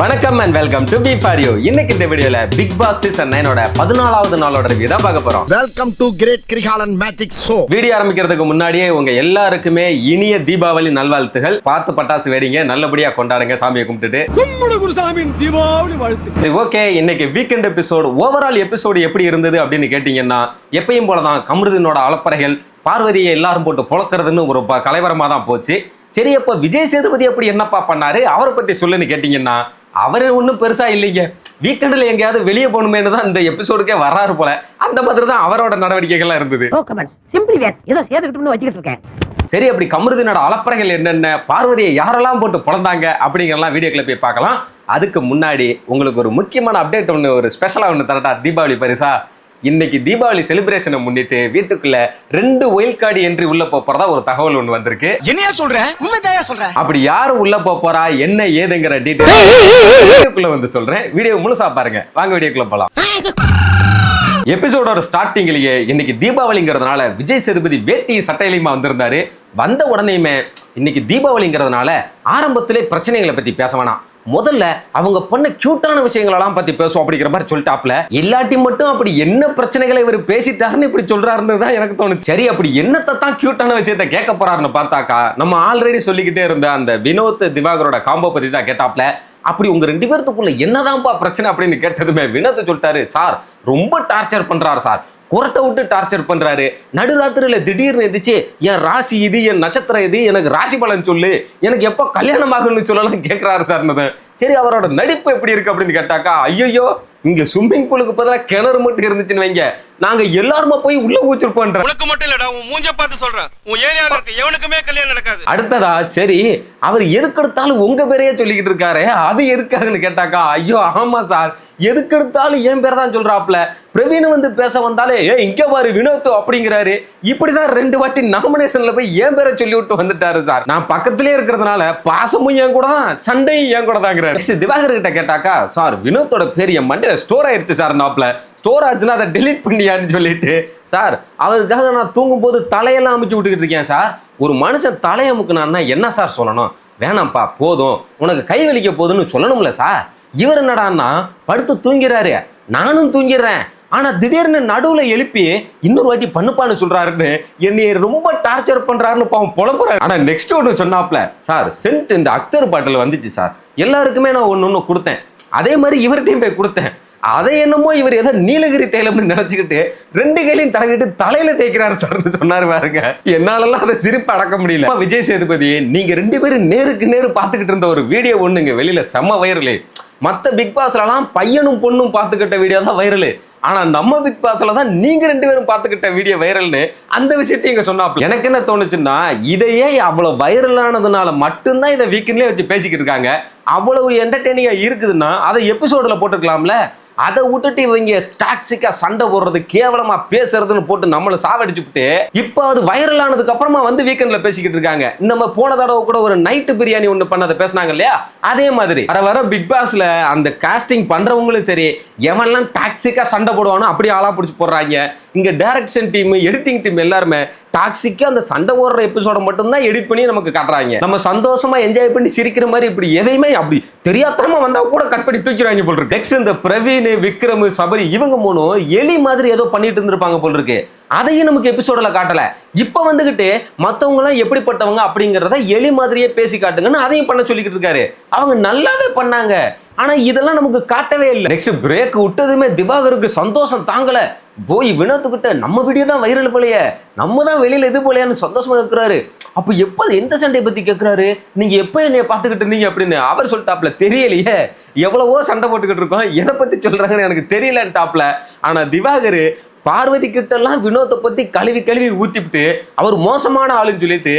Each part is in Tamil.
வணக்கம் and welcome to B for you. இன்னைக்கு இந்த வீடியோல பிக் பாஸ் சீசன் 9 14வது நாளோட ரிவ்யூ தான் பார்க்க போறோம். Welcome to great Kirikalan magic show. Video ஆரம்பிக்கிறதுக்கு முன்னாடியே உங்க எல்லாருக்குமே இனிய தீபாவளி நல்வாழ்த்துகள். பார்த்து பட்டாசு வெடிங்க, நல்லபடியா கொண்டாடுங்க, சாமியை கும்பிட்டுட்டு. கும்பிடு குருசாமியின் தீபாவளி வாழ்த்து. ஓகே, இன்னைக்கு வீக்கெண்ட் எபிசோடு ஓவரால் எபிசோடு எப்படி இருந்தது அப்படின்னு கேட்டீங்கன்னா, எப்பயும் போலதான் கமருதீனோட அலப்பறைகள், பார்வதியை எல்லாரும் போட்டு புழக்கிறதுன்னு ஒரு கலைவரமா தான் போச்சு. சரி, அப்ப விஜய் சேதுபதி அப்படி என்னப்பா பண்ணாரு, அவரை பத்தி சொல்லுன்னு கேட்டீங்கன்னா, அவரு ஒன்றும் பெருசா இல்லைங்க. வீக்கெண்டில் எங்கேயாவது வெளியே போகணுமேனு தான் இந்த எபிசோடுக்கே வர்றாரு போல. அந்த மாதிரி தான் அவரோட நடவடிக்கைகள்லாம் இருந்தது. சரி, அப்படி கமருதீனோட அலப்பறைகள் என்னென்ன, பார்வதியை யாரெல்லாம் போட்டு பிறந்தாங்க அப்படிங்கிறலாம் வீடியோக்களை போய் பார்க்கலாம். அதுக்கு முன்னாடி உங்களுக்கு ஒரு முக்கியமான அப்டேட் ஒன்று, ஒரு ஸ்பெஷலாக ஒன்று தரட்டா, தீபாவளி பரிசா. இன்னைக்கு தீபாவளி செலிப்ரேஷனை முன்னிட்டு வீட்டுக்குள்ள 2 ஒயில்ட் கார்டு என்ட்ரி உள்ள போறதா ஒரு தகவல் ஒன்று வந்திருக்கு. என்னையா சொல்றேன், உண்மைதாயா சொல்றேன். அப்படி யாரு உள்ள போறா, என்ன ஏதுங்கிற டீடைல் வந்து சொல்றேன். வீடியோ முழுசா பாருங்க. வாங்க வீடியோக்குள்ள போலாம். எபிசோடோட ஸ்டார்டிங்லயே இன்னைக்கு தீபாவளிங்கிறதுனால விஜய் சேதுபதி வேட்டி சட்டையிலுமா வந்திருந்தாரு. வந்த உடனேயுமே இன்னைக்கு தீபாவளிங்கிறதுனால ஆரம்பத்திலே பிரச்சனைகளை பத்தி பேச வேணாம், முதல்ல அவங்க பண்ண கியூட்டான விஷயங்களெல்லாம் பத்தி பேசுவோம் அப்படிங்கிற மாதிரி சொல்லிட்டாப்ல. எல்லாட்டி மட்டும் அப்படி என்ன பிரச்சனைகளை இவர் பேசிட்டாருன்னு இப்படி சொல்றாருன்னு தான் எனக்கு தோணுச்சு. சரி, அப்படி என்னத்தை தான் கியூட்டான விஷயத்த கேட்க போறாருன்னு பார்த்தாக்கா, நம்ம ஆல்ரெடி சொல்லிக்கிட்டே இருந்த அந்த வினோத் திவாகரோட காம்போ பத்தி தான் கேட்டாப்ல. அப்படி உங்க 2 பேர்த்துக்குள்ள என்னதான்ப்பா பிரச்சனை அப்படின்னு கேட்டதுமே வினோத் சொல்லிட்டாரு, சார் ரொம்ப டார்ச்சர் பண்றாரு சார், குரட்டை விட்டு டார்ச்சர் பண்றாரு. நடுராத்திரியில திடீர்னு எந்திரிச்சு என் ராசி இது, என் நட்சத்திரம் இது, எனக்கு ராசி பலன் சொல்லு, எனக்கு எப்போ கல்யாணம் ஆகுன்னு சொல்லலாம் கேட்கிறாரு சார். சரி, அவரோட நடிப்பு எப்படி இருக்கு அப்படின்னு கேட்டாக்கா, ஐயோ இங்க ஸ்விம்மிங் பூலுக்கு பதிலாக கிணறு மட்டும் இருந்துச்சுன்னு வைங்க, நாங்க எல்லாருமே போய் உள்ள ஊச்சிருப்போம். உனக்கு மட்டும் இல்லடா, உன் மூஞ்ச பார்த்து சொல்றேன், உன் ஏரியால இருக்க எவனுக்குமே கல்யாணம் நடக்காது. அடுத்ததா, சரி அவர் எதுக்கு எடுத்தாலும் உங்க பேரையே சொல்லிக்கிட்டு இருக்காரு, அது எதுக்காகன்னு கேட்டாக்கா, ஐயோ ஆமா சார், எதுக்கு எடுத்தாலும் என் பேரை தான் சொல்றாப்ல. பிரவீன் வந்து பேச வந்தாலே இங்க பாரு வினோத் அப்படிங்கிறாரு. இப்படிதான் 2 வாட்டி நாமினேஷன்ல போய் என் பேரை சொல்லி விட்டு வந்துட்டாரு சார். நான் பக்கத்திலே இருக்கிறதுனால பாசமும் என் கூட தான், சண்டையும் என் கூட தாங்கிறாரு. திவாகர் கிட்ட கேட்டாக்கா, சார் வினோத்தோட பேர் என் மண்டையில ஸ்டோர் ஆயிடுச்சு சார், நாப்ல ஸ்டோர் ஆச்சுன்னா அதை டெலீட் பண்ணியான்னு சொல்லிட்டு, சார் அவருக்காக நான் தூங்கும் போது தலையெல்லாம் அமைச்சு விட்டுக்கிட்டு இருக்கேன் சார். ஒரு மனுஷன் தலையை அமுக்குனான்னா என்ன சார் சொல்லணும், வேணாம்ப்பா போதும் உனக்கு கை வலிக்க போதுன்னு சொல்லணும்ல சார். இவர் என்னடான்னா படுத்து தூங்கிறாரு, நானும் தூங்கிடுறேன், ஆனா திடீர்னு நடுவுல எழுப்பி இன்னொரு வாட்டி பண்ணுப்பான்னு சொல்றாருன்னு என்னைய ரொம்ப டார்ச்சர் பண்றாருன்னு பாவம் புலம்புறாரு. ஆனா நெக்ஸ்ட் ஒன்று சொன்னாப்ல, சார் சென்ட் இந்த அக்தர் பாட்டில் வந்துச்சு சார், எல்லாருக்குமே நான் ஒன்னு கொடுத்தேன், அதே மாதிரி இவர்கிட்டையும் போய் கொடுத்தேன், அதை என்னமோ இவர் ஏதோ நீலகிரி தைலம்னு நினைச்சுக்கிட்டு 2 கையிலையும் தடவிட்டு தலையில தேய்க்கிறாரு சார்னு சொன்னாரு பாருங்க. என்னாலலாம் அதை சிரிப்பு அடக்க முடியல. விஜய் சேதுபதி, நீங்க 2 பேரும் நேருக்கு நேரு பார்த்துக்கிட்டு இருந்த ஒரு வீடியோ ஒண்ணுங்க வெளியில செம்ம வைரலு. மற்ற பிக் பாஸ்லாம் பையனும் பொண்ணும் பார்த்துக்கிட்ட வீடியோ தான் வைரலு, ஆனா நம்ம பிக் பாஸ்ல தான் நீங்க 2 பேரும் பார்த்துக்கிட்ட வீடியோ வைரல்னு அந்த விஷயத்தையும் இங்க சொன்னாப்ல. எனக்கு என்ன தோணுச்சுன்னா, இதையே அவ்வளவு வைரலானதுனால மட்டும்தான் இதை வீக்கெண்ட்லயே வச்சு பேசிக்கிட்டு இருக்காங்க. அவ்வளவு என்டர்டெய்னிங்கா இருக்குதுன்னா அதை எபிசோடுல போட்டுக்கலாம்ல. அதை விட்டுட்டு இவங்க டாக்ஸிக்கா சண்டை போடுறது, கேவலமா பேசுறதுன்னு போட்டு நம்மளை சாவடிச்சுட்டு இப்போ அது வைரல் ஆனதுக்கு அப்புறமா வந்து வீக்கெண்ட்ல பேசிக்கிட்டு இருக்காங்க. நம்ம போன தடவை கூட ஒரு நைட்டு பிரியாணி ஒண்ணு பண்ணதை பேசினாங்க இல்லையா, அதே மாதிரி வர பிக் பாஸ்ல அந்த காஸ்டிங் பண்றவங்களும் சரி, எவன்லாம் டாக்ஸிக்கா சண்டை போடுவானோ அப்படி ஆளா பிடிச்சி போடுறாங்க. இங்க டைரக்ஷன் டீம், எடிட்டிங் டீம் எல்லாருமே டாக்ஸிக்கா அந்த சண்டை போடுற எபிசோட மட்டும்தான் எடிட் பண்ணி நமக்கு காட்டுறாங்க. நம்ம சந்தோஷமா என்ஜாய் பண்ணி சிரிக்கிற மாதிரி இப்படி எதையுமே அப்படி தெரியாதமா வந்தா கூட கட் பண்ணி தூக்கிடுவாங்க போல் இருக்கு. நெக்ஸ்ட் இந்த பிரவீன், விக்ரம், சபரி இவங்க 3 எலி மாதிரி ஏதோ பண்ணிட்டு இருந்திருப்பாங்க போல் இருக்கு. அதையும் நமக்கு எபிசோட்ல காட்டல. இப்ப வந்துகிட்டு மத்தவங்க எல்லாம் எப்படிப்பட்டவங்க அப்படிங்கறத எலி மாதிரியே பேசி காட்டுங்கன்னு அதையும் பண்ண சொல்லிக்கிட்டு இருக்காரு. அவங்க நல்லாவே பண்ணாங்க, ஆனா இதெல்லாம் நமக்கு காட்டவே இல்லை. நெக்ஸ்ட் பிரேக் விட்டதுமே திவாகருக்கு சந்தோஷம் தாங்கல, போய் வினோத்துக்கிட்ட நம்ம வீடியோ தான் வைரல் போலையே, நம்ம தான் வெளியில இது போலையான்னு சந்தோஷமா கேட்கிறாரு. அப்ப எப்ப எந்த சண்டையை பத்தி கேட்கிறாரு, நீங்க எப்ப என்னைய பாத்துக்கிட்டு இருந்தீங்க அப்படின்னு அவர் சொல்லிட்டாப்ல. தெரியலையே, எவ்வளவோ சண்டை போட்டுக்கிட்டு இருக்கோம், எதை பத்தி சொல்றாங்கன்னு எனக்கு தெரியலன்ட்டாப்ல. ஆனா திவாகர் பார்வதி கிட்ட எல்லாம் வினோத்தை பத்தி கழுவி ஊத்திவிட்டு அவர் மோசமான ஆளுன்னு சொல்லிட்டு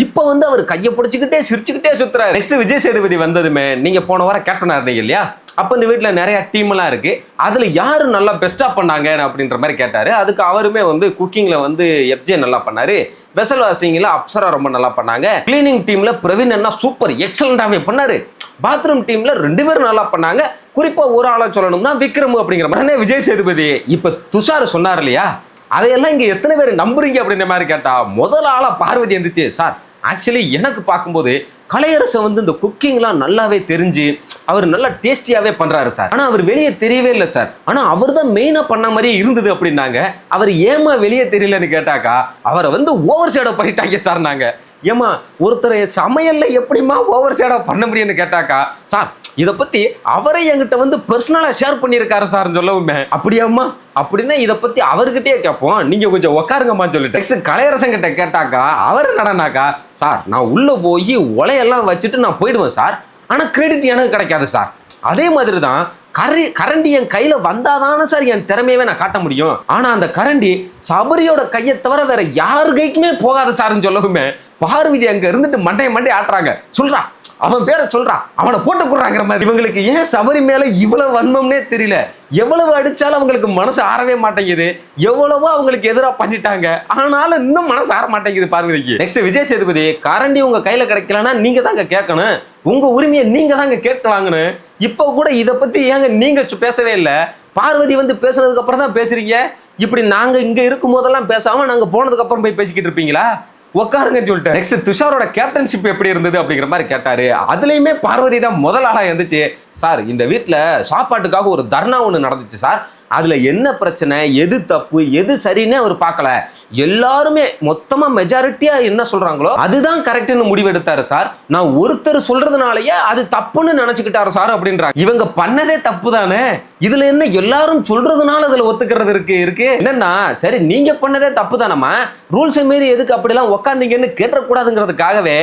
இப்ப வந்து அவர் கையை பிடிச்சிக்கிட்டே சிரிச்சுக்கிட்டே சுத்துறாரு. நெக்ஸ்ட் விஜய் சேதுபதி வந்ததுமே, நீங்க போன வாரம் கேப்டனா இருந்தீங்க இல்லையா, அப்ப இந்த வீட்டுல நிறைய டீம் எல்லாம் இருக்கு, அதுல யாரு நல்லா பெஸ்டா பண்ணாங்க அப்படின்ற மாதிரி கேட்டாரு. அதுக்கு அவருமே வந்து குக்கிங்ல வந்து எஃப்ஜே நல்லா பண்ணாரு, வெசல் வாஷிங்ல அப்சரா ரொம்ப நல்லா பண்ணாங்க, கிளீனிங் டீம்ல பிரவீன் அண்ணா சூப்பர் எக்ஸலண்டாவே பண்ணாரு, பாத்ரூம் டீம்ல 2 பேரும் நல்லா பண்ணாங்க, குறிப்பா ஒரு ஆளா சொல்லணும்னா விக்ரம் அப்படிங்கிற மாதிரி விஜய் சேதுபதி. இப்ப துஷார் சொன்னார் இல்லையா, அதையெல்லாம் இங்க எத்தனை பேர் நம்புறீங்க அப்படின்ற மாதிரி கேட்டா முதல் ஆளா பார்வதி இருந்துச்சு. சார் ஆக்சுவலி எனக்கு பார்க்கும்போது கலையரசன் வந்து இந்த குக்கிங்லாம் நல்லாவே தெரிஞ்சு அவர் நல்லா டேஸ்டியாவே பண்றாரு சார். ஆனா அவர் வெளியே தெரியவே இல்லை சார். ஆனா அவர் தான் மெயினா பண்ண மாதிரியே இருந்தது அப்படின்னாங்க. அவர் ஏமா வெளியே தெரியலன்னு கேட்டாக்கா அவரை வந்து ஓவர் ஷேடோ பண்ணிட்டாங்க சார். நாங்க ஏமா ஒருத்தரை சமையல்ல எப்படிமா ஓவர் ஷேடோ பண்ண முடியும்னு கேட்டாக்கா சார் இதை பத்தி அவரே என்கிட்ட வந்து பர்சனலா ஷேர் பண்ணியிருக்காரு சார் சொல்லவுமே. அப்படியாம்மா அப்படின்னா இதை பத்தி அவர்கிட்டயே கேட்போம், நீங்க கொஞ்சம் உட்காருங்கம்மா சொல்லிட்டு நெக்ஸ்ட் கலையரசன் கிட்ட கேட்டாக்கா அவர் என்னடானாக்கா சார் நான் உள்ள போய் ஒலையெல்லாம் வச்சுட்டு நான் போயிடுவேன் சார், ஆனா கிரெடிட் எனக்கு கிடைக்காது சார். அதே மாதிரி தான் கரண்டி என் கையில வந்தாதானே சார் என் திறமையவே நான் காட்ட முடியும். ஆனா அந்த கரண்டி சபரியோட கையை தவிர வேற யாரு கைக்குமே போகாது சார்ன்னு சொல்லவுமே பார்வதி அங்க இருந்துட்டு மண்டை ஆட்டுறாங்க. சொல்றா அவன் பேரை சொல்றான், அவனை போட்டு கொடுறாங்கிற மாதிரி. இவங்களுக்கு ஏன் சபரி மேல இவ்வளவு வன்மம்னே தெரியல. எவ்வளவு அடிச்சாலும் அவங்களுக்கு மனசு ஆறவே மாட்டேங்குது. எவ்வளவோ அவங்களுக்கு எதிராக பண்ணிட்டாங்க, ஆனாலும் இன்னும் மனசு ஆற மாட்டேங்குது பார்வதிக்கு. நெக்ஸ்ட் விஜய் சேதுபதி, கரண்டி உங்க கையில கிடைக்கலன்னா நீங்க தாங்க கேட்கணும், உங்க உரிமையை நீங்க தாங்க கேட்டு வாங்கணும். இப்போ கூட இதை பத்தி ஏங்க நீங்க பேசவே இல்லை. பார்வதி வந்து பேசுனதுக்கு அப்புறம் தான் பேசுறீங்க. இப்படி நாங்க இங்க இருக்கும் போதெல்லாம் பேசாம நாங்க போனதுக்கு அப்புறம் போய் பேசிக்கிட்டு இருப்பீங்களா? உட்காருங்கன்னு சொல்லிட்டு நெக்ஸ்ட் துஷாரோட கேப்டன்ஷிப் எப்படி இருந்தது அப்படிங்கிற மாதிரி கேட்டாரு. அதுலயுமே பார்வதி தான் முதல் ஆளா இருந்துச்சு. சார் இந்த வீட்டுல சாப்பாட்டுக்காக ஒரு தர்ணா ஒண்ணு நடந்துச்சு சார், அதுல என்ன பிரச்சனை, எது தப்பு எது சரின்னு அவர் பார்க்கல, எல்லாருமே மொத்தமா மெஜாரிட்டியா என்ன சொல்றாங்களோ அதுதான் கரெக்ட்னு முடிவெடுத்தாரு சார். நான் ஒருத்தர் சொல்றதுனாலயே அது தப்புன்னு நினைச்சுக்கிட்டாரு சார் அப்படின்றாங்க. இவங்க பண்ணதே தப்பு தானே, இதுல என்ன எல்லாரும் சொல்றதுனால அதுல ஒத்துக்கிறது இருக்கு என்னன்னா சரி நீங்க பண்ணதே தப்பு தானம்மா, ரூல்ஸ் மீறி எதுக்கு அப்படிலாம் உக்காந்தீங்கன்னு கேட்டக்கூடாதுங்கிறதுக்காகவே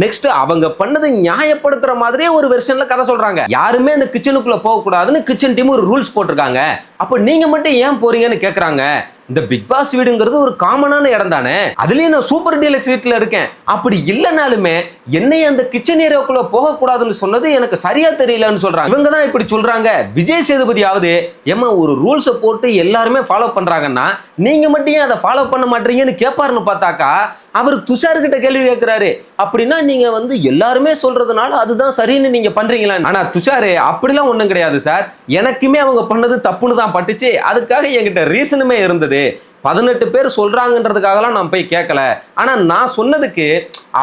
நெக்ஸ்ட் அவங்க பண்ணது நியாயப்படுத்துற மாதிரியே ஒரு வெர்ஷன்ல கதை சொல்றாங்க. யாருமே அந்த கிச்சனுக்குள்ள போக கூடாதுன்னு கிச்சன் டீம் ஒரு ரூல்ஸ் போட்டிருக்காங்க. அப்ப நீங்க மட்டும் ஏன் போறீங்கன்னு கேக்குறாங்க. இந்த பிக் பாஸ் வீடுங்கிறது ஒரு காமனான இடம் தானே, அதுலயும் நான் சூப்பர் டீலக்ஸ் வீட்டுல இருக்கேன். அப்படி இல்லைனாலுமே என்னை அந்த கிச்சன் ஏரியாக்குள்ள போக கூடாதுன்னு சொன்னது எனக்கு சரியா தெரியலன்னு சொல்றாங்க. இவங்க தான் இப்படி சொல்றாங்க. விஜய் சேதுபதியாவது ஏமா ஒரு ரூல்ஸை போட்டு எல்லாருமே ஃபாலோ பண்றாங்கன்னா நீங்க மட்டும் ஏன் அதை ஃபாலோ பண்ண மாட்டீங்கன்னு கேட்பாருன்னு பார்த்தாக்கா அவர் துஷார் கிட்ட கேள்வி கேட்கிறாரு. அப்படின்னா நீங்க வந்து எல்லாருமே சொல்றதுனால அதுதான் சரின்னு நீங்க பண்றீங்களா? ஆனா துஷாரு அப்படிலாம் ஒண்ணும் கிடையாது சார், எனக்குமே அவங்க பண்ணது தப்புன்னு தான் பட்டுச்சு, அதுக்காக என்கிட்ட ரீசனுமே இருந்தது. 18 பேர் சொல்றாங்கன்றதுக்காகலாம் நான் போய் கேட்கல. ஆனா நான் சொன்னதுக்கு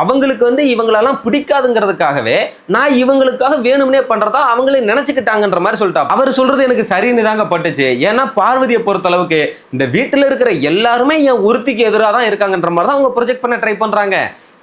அவங்களுக்கு வந்து இவங்களெல்லாம் பிடிக்காதுங்கிறதுக்காகவே நான் இவங்களுக்காக வேணும்னே பண்றதா அவங்களே நினைச்சுக்கிட்டாங்கன்ற மாதிரி சொல்லிட்டா. அவர் சொல்றது எனக்கு சரின்னு தாங்க பட்டுச்சு. ஏன்னா பார்வதியை பொறுத்த அளவுக்கு இந்த வீட்டுல இருக்கிற எல்லாருமே என் ஒருத்திக்கு எதிராக தான் இருக்காங்கன்ற மாதிரி தான் அவங்க ப்ரொஜெக்ட் பண்ண ட்ரை பண்றாங்க.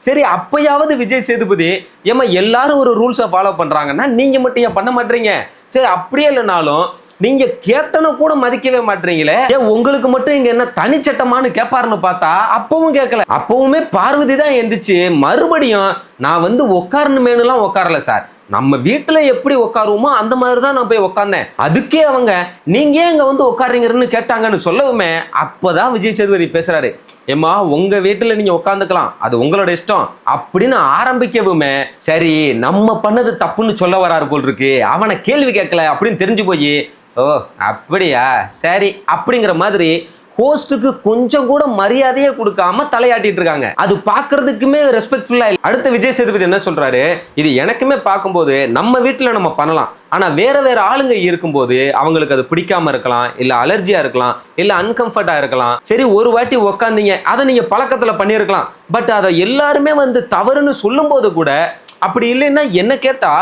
சரி அப்பயாவது விஜய் சேதுபதி ஏமா எல்லாரும் ஒரு ரூல்ஸை ஃபாலோ பண்றாங்கன்னா நீங்க மட்டும் ஏன் பண்ண மாட்டீங்க? சரி அப்படியே இல்லைனாலும் நீங்க கேப்டனை கூட மதிக்கவே மாட்டீங்களே, ஏன் உங்களுக்கு மட்டும் இங்க என்ன தனிச்சட்டமானு கேட்பாருன்னு பார்த்தா அப்பவும் கேட்கல. அப்பவுமே பார்வதி தான் எந்திரிச்சு மறுபடியும் நான் வந்து உட்காரணுமேனுலாம் உட்காரல சார், நம்ம வீட்டுல எப்படி உட்காருவோமோ அந்த மாதிரி தான் நான் போய் உட்கார்ந்தேன். அதுக்கே அவங்க நீங்க ஏன் இங்க வந்து உட்காருங்கன்னு கேட்டாங்கன்னு சொல்லவுமே அப்பதான் விஜய் சேதுபதி பேசுறாரு. ஏமா உங்க வீட்டுல நீங்க உட்காந்துக்கலாம், அது உங்களோட இஷ்டம் அப்படின்னு ஆரம்பிக்கவுமே சரி நம்ம பண்ணது தப்புன்னு சொல்ல வராரு போல் இருக்கு, அவனை கேள்வி கேட்கல அப்படின்னு தெரிஞ்சு போய் ஓ அப்படியா சரி அப்படிங்கிற மாதிரி ஹோஸ்டுக்கு கொஞ்சம் கூட மரியாதையே கொடுக்காம தலையாட்டிட்டு இருக்காங்க. அது பாக்குறதுக்குமே ரெஸ்பெக்ட்ஃபுல்லா இல்லை. அடுத்த விஜய் சேதுபதி என்ன சொல்றாரு, இது எனக்குமே பார்க்கும்போது நம்ம வீட்டுல நம்ம பண்ணலாம், ஆனா வேற ஆளுங்க இருக்கும்போது அவங்களுக்கு அது பிடிக்காம இருக்கலாம், இல்ல அலர்ஜியா இருக்கலாம், இல்ல அன்கம்ஃபர்டா இருக்கலாம். சரி ஒரு வாட்டி உக்காந்தீங்க அதை நீங்க பழக்கத்துல பண்ணியிருக்கலாம், பட் அதை எல்லாருமே வந்து தவறுன்னு சொல்லும் போது கூட அப்படி இல்லைன்னா என்ன கேட்டா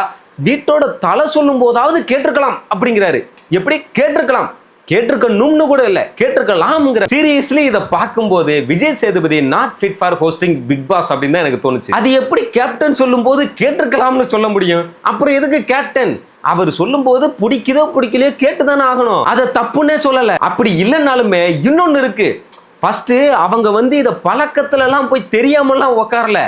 வீட்டோட தலை சொல்லும் போதாவது கேட்டிருக்கலாம் அப்படிங்கிறாரு. எப்படி கேட்டிருக்கலாம், கேட்டிருக்கணும்னு கூட இல்ல கேட்டிருக்கலாம்ங்கிற. சீரியஸ்லி இதை பார்க்கும்போது Vijay Sethupathi not fit for hosting Bigg Boss அப்படின்னு தான் எனக்கு தோணுச்சு. அது எப்படி கேப்டன் சொல்லும் போது கேட்டிருக்கலாம்னு சொல்ல முடியும்? அப்புறம் எதுக்கு கேப்டன்? அவர் சொல்லும் போது பிடிக்குதோ பிடிக்கலையோ கேட்டுதானே ஆகணும், அதை தப்புன்னே சொல்லல. அப்படி இல்லைன்னாலுமே இன்னொன்னு இருக்கு. ஃபர்ஸ்ட் அவங்க வந்து இதை பழக்கத்துல எல்லாம் போய் தெரியாமலாம் உட்காரல,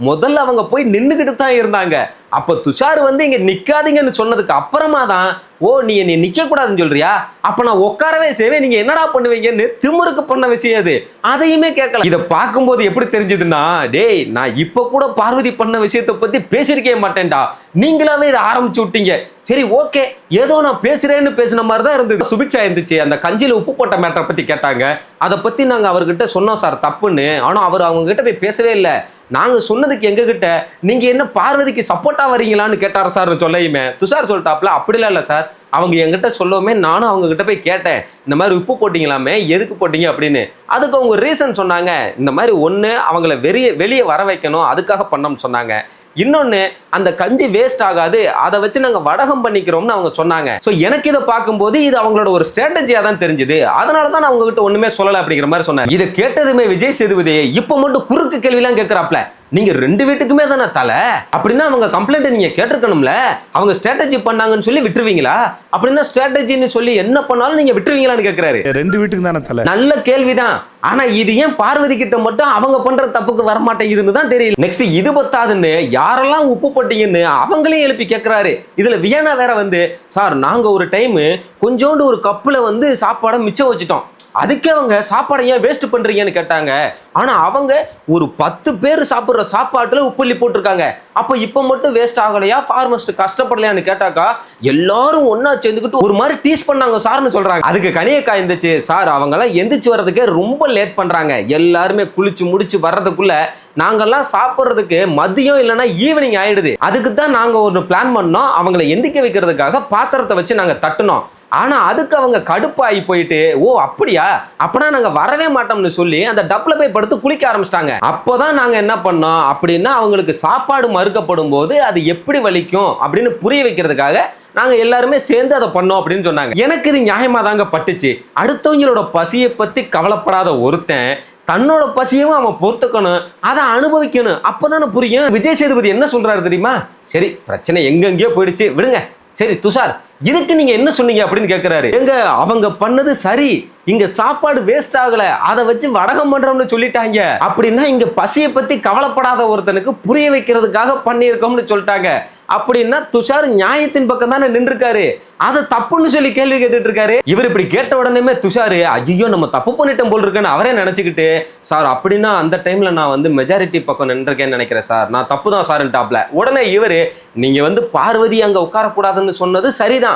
முதல்ல அவங்க போய் நின்றுகிட்டு தான் இருந்தாங்க. அப்ப துஷார் வந்து இங்க நிக்காதீங்கன்னு சொன்னதுக்கு அப்புறமா தான் ஓ நீ நிக்க கூடாதுன்னு சொல்றியா, அப்ப நான் உட்காரவே செய்வேன், நீங்க என்னடா பண்ணுவீங்கன்னு திமுருக்கு பண்ண விஷயம் அது, அதையுமே கேட்கல. இதை பார்க்கும்போது எப்படி தெரிஞ்சதுன்னா டேய் நான் இப்ப கூட பார்வதி பண்ண விஷயத்தை பத்தி பேசியிருக்கவே மாட்டேன்டா, நீங்களாவே இதை ஆரம்பிச்சு விட்டீங்க. சரி ஓகே ஏதோ நான் பேசுறேன்னு பேசின மாதிரி தான் இருந்தது. சுபிக்ஷா இருந்துச்சு அந்த கஞ்சியில உப்பு போட்ட மேட்டரை பத்தி கேட்டாங்க. அதை பத்தி நாங்க அவர்கிட்ட சொன்னோம் சார் தப்புன்னு, ஆனா அவர் அவங்க கிட்ட போய் பேசவே இல்லை. நாங்க சொன்னதுக்கு எங்க கிட்ட நீங்க என்ன பார்வதிக்கு சப்போர்ட்டா வரீங்களான்னு கேட்டாரு சார் சொல்லையுமே துஷார் சொல்லிட்டாப்ல அப்படிலாம் இல்லை சார், அவங்க என்கிட்ட சொல்லவுமே நானும் அவங்க கிட்ட போய் கேட்டேன் இந்த மாதிரி உப்பு போட்டிங்களாமே எதுக்கு போட்டீங்க அப்படின்னு. அதுக்கு அவங்க ரீசன் சொன்னாங்க, இந்த மாதிரி ஒன்று அவங்கள வெளியே வர வைக்கணும் அதுக்காக பண்ணோம்னு சொன்னாங்க. இன்னொன்னு அந்த கஞ்சி வேஸ்ட் ஆகாது, அதை வச்சு நாங்க வடகம் பண்ணிக்கிறோம்னு அவங்க சொன்னாங்க. சோ எனக்கு இதை பார்க்கும்போது இது அவங்களோட ஒரு ஸ்ட்ராட்டஜியா தான் தெரிஞ்சது. அதனாலதான் நான் உங்ககிட்ட ஒண்ணுமே சொல்லல அப்படிங்கிற மாதிரி சொன்னேன். இதை கேட்டதுமே விஜய் சேதுபதி இப்ப மட்டும் குறுக்கு கேள்விலாம் கேட்கிறாப்ல. நீங்க 2 வீட்டுக்குமே தானே தலை, அப்படின்னா அவங்க கம்ப்ளைண்ட் நீங்க கேட்டிருக்கணும்ல. அவங்க ஸ்ட்ராட்டஜி பண்ணாங்கன்னு சொல்லி விட்டுருவீங்களா? அப்படின்னா ஸ்ட்ராட்டஜின்னு சொல்லி என்ன பண்ணாலும் நீங்க விட்டுருவீங்களான்னு கேட்கிறாரு. 2 வீட்டுக்கு தானே தலை. நல்ல கேள்விதான். ஆனா இது ஏன் பார்வதி கிட்ட மட்டும் அவங்க பண்ற தப்புக்கு வரமாட்டேங்குதுன்னு தான் தெரியல. நெக்ஸ்ட் இது பத்தாதுன்னு யாரெல்லாம் உப்பு போட்டீங்கன்னு அவங்களையும் எழுப்பி கேட்கிறாரு. இதுல வியானா வேற வந்து, சார் நாங்க ஒரு டைம் கொஞ்சோண்டு ஒரு கப்புல வந்து சாப்பாடை மிச்சம் வச்சுட்டோம், அதுக்கே அவங்க சாப்பாடை ஏன் வேஸ்ட் பண்றீங்கன்னு கேட்டாங்க. ஆனா அவங்க ஒரு 10 பேர் சாப்பிடுற சாப்பாட்டுல உப்புள்ளி போட்டிருக்காங்க. அப்ப இப்ப மட்டும் வேஸ்ட் ஆகலையா, ஃபார்மஸ்ட் கஷ்டப்படலையான்னு கேட்டாக்கா எல்லாரும் ஒன்னா சேர்ந்துக்கிட்டு ஒரு மாதிரி டீஸ் பண்ணாங்க சார்னு சொல்றாங்க. அதுக்கு கனியக்கா இருந்துச்சு, சார் அவங்க எல்லாம் எந்திரிச்சு வர்றதுக்கே ரொம்ப லேட் பண்றாங்க, எல்லாருமே குளிச்சு முடிச்சு வர்றதுக்குள்ள நாங்கெல்லாம் சாப்பிட்றதுக்கு மதியம் இல்லைன்னா ஈவினிங் ஆயிடுது. அதுக்கு தான் நாங்க ஒரு பிளான் பண்ணோம், அவங்களை எந்திக்க வைக்கிறதுக்காக பாத்திரத்தை வச்சு நாங்க தட்டுனோம். ஆனா அதுக்கு அவங்க கடுப்பாகி போயிட்டு, ஓ அப்படியா, அப்பனா நாங்க வரவே மாட்டோம்னு சொல்லி அந்த டப்ல போய் படுத்து குளிக்க ஆரம்பிச்சிட்டாங்க. அப்போதான் நாங்க என்ன பண்ணோம் அப்படின்னா, அவங்களுக்கு சாப்பாடு மறுக்கப்படும் போது அது எப்படி வலிக்கும் அப்படின்னு புரிய வைக்கிறதுக்காக நாங்க எல்லாருமே சேர்ந்து அதை பண்ணோம் அப்படின்னு சொன்னாங்க. எனக்கு இது நியாயமா தாங்க பட்டுச்சு. அடுத்தவங்களோட பசியை பத்தி கவலைப்படாத ஒருத்தன் தன்னோட பசியும் அவன் பொறுத்துக்கணும், அதை அனுபவிக்கணும், அப்பதானே புரியும். விஜய் சேதுபதி என்ன சொல்றாரு தெரியுமா? சரி பிரச்சனை எங்கெங்கயோ போயிடுச்சு விடுங்க, சரி துஷார் இதுக்கு நீங்க என்ன சொன்னீங்க அப்படின்னு கேட்கிறாரு. எங்க அவங்க பண்ணது சரி, இங்க சாப்பாடு வேஸ்ட் ஆகல, அதை வச்சு வடகம் பண்றோம்னு சொல்லிட்டாங்க. அப்படின்னா இங்க பசியை பத்தி கவலைப்படாத ஒருத்தனுக்கு புரிய வைக்கிறதுக்காக பண்ணியிருக்கோம்னு சொல்லிட்டாங்க. அப்படின்னா துஷார் நியாயத்தின் பக்கம் தானே நின்றுருக்காரு, அதை தப்புன்னு சொல்லி கேள்வி கேட்டுட்டு இருக்காரு. இவர் இப்படி கேட்ட உடனே துஷாரு ஐயோ நம்ம தப்பு பண்ணிட்டோம் போல் இருக்குன்னு அவரே நினைச்சுக்கிட்டு, சார் அப்படின்னா அந்த டைம்ல நான் வந்து மெஜாரிட்டி பக்கம் நின்றுருக்கேன்னு நினைக்கிறேன் சார், நான் தப்பு தான் சார் டாப்ல. உடனே இவரு நீங்க வந்து பார்வதி அங்க உட்காரக்கூடாதுன்னு சொன்னது சரிதான்,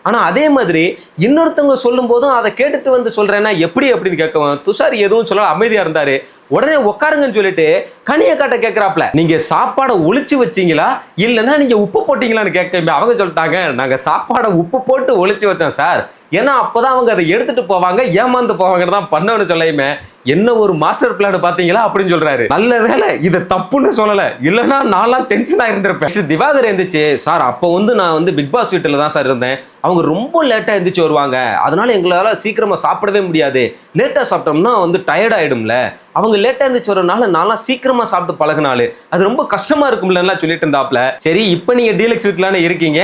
ஆனா அதே மாதிரி இன்னொருத்தவங்க சொல்லும் போதும் அதை கேட்டுட்டு வந்து சொல்றேன்னா எப்படி அப்படின்னு கேட்கவும் துஷார் எதுவும் சொல்ல அமைதியா இருந்தாரு. உடனே உட்காருங்கன்னு சொல்லிட்டு கனியக்காட்ட கேட்கிறாப்ல, நீங்க சாப்பாடை ஒளிச்சு வச்சீங்களா இல்லைன்னா நீங்க உப்பு போட்டீங்களான்னு கேட்க. அவங்க சொல்லிட்டாங்க, நாங்க சாப்பாடை உப்பு போட்டு ஒளிச்சு வச்சோம் சார், ஏன்னா அப்பதான் அவங்க அதை எடுத்துட்டு போவாங்க, ஏமாந்து போவாங்கன்னு தான் பண்ணவன்னு சொல்லையுமே என்ன ஒரு மாஸ்டர் பிளான் பாத்தீங்களா அப்படின்னு சொல்றாரு. நல்ல வேலை இதை தப்புன்னு சொல்லல, இல்லைன்னா நான்லாம் டென்ஷனா இருந்திருப்பேன். திவாகர் இருந்துச்சு, சார் அப்போ வந்து நான் வந்து பிக் பாஸ் வீட்டில் தான் சார் இருந்தேன், அவங்க ரொம்ப லேட்டா எந்திரிச்சு வருவாங்க, அதனால எங்களால சீக்கிரமா சாப்பிடவே முடியாது, லேட்டா சாப்பிட்டோம்னா வந்து டயர்ட் ஆயிடும்ல, அவங்க லேட்டா எந்திரிச்சு வரனால நான்லாம் சீக்கிரமா சாப்பிட்டு பழகினாலு அது ரொம்ப கஷ்டமா இருக்கும்ல சொல்லிட்டு இருந்தாப்ல. சரி இப்ப நீங்க டீலக்ஸ் வீட்லானே இருக்கீங்க,